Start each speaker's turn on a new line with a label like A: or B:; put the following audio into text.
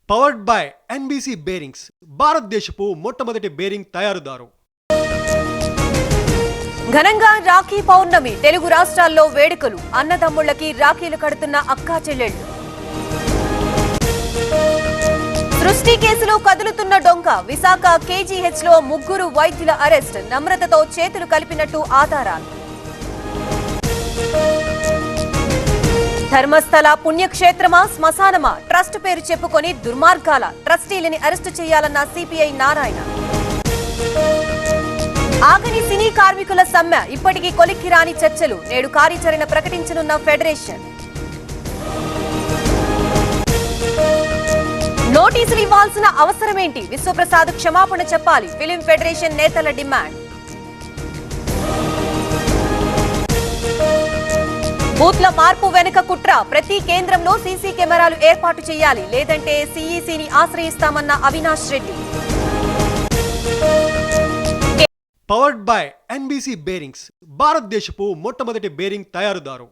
A: Powered by NBC bearings, భారతదేశపు మొట్టమొదటి bearing తయారుదారు.
B: ఘనంగా రాఖీ పౌర్ణమి, తెలుగు రాష్ట్రాల్లో వేడుకలు, అన్నదమ్ముళ్లకి రాఖీలు కడుతున్న అక్కా చెల్లెళ్లు. సృష్టి కేసులో కదులుతున్న డొంక, విశాఖ కేజీహెచ్ లో 3 వైద్యుల అరెస్ట్, నమ్రతతో చేతులు కలిపినట్టు ఆధారాలు. ధర్మస్థల పుణ్యక్షేత్రమా శ్మశానమా, ట్రస్ట్ పేరు చెప్పుకొని దుర్మార్గాల, ట్రస్టీలని అరెస్టు చేయాలన్న సిపిఐ నారాయణ. ఆగని సినీ కార్మికుల సమ్మె, ఇప్పటికీ కొలిక్కి రాని చర్చలు, నేడు కార్యాచరణ ప్రకటించనున్న ఫెడరేషన్. నోటీసులు ఇవ్వాల్సిన అవసరమేంటి, విశ్వప్రసాద్ క్షమాపణ చెప్పాలి, ఫిలిం ఫెడరేషన్ నేతల డిమాండ్. బూత్ల మార్పు వెనుక కుట్ర, ప్రతి కేంద్రంలో సీసీ కెమెరాలు ఏర్పాటు చేయాలి, లేదంటే సీఈసీని ఆశ్రయిస్తామన్న Avinash Reddy.
A: Powered by NBC bearings, భారతదేశపు మొట్టమొదటి బేరింగ్ తయారుదారు.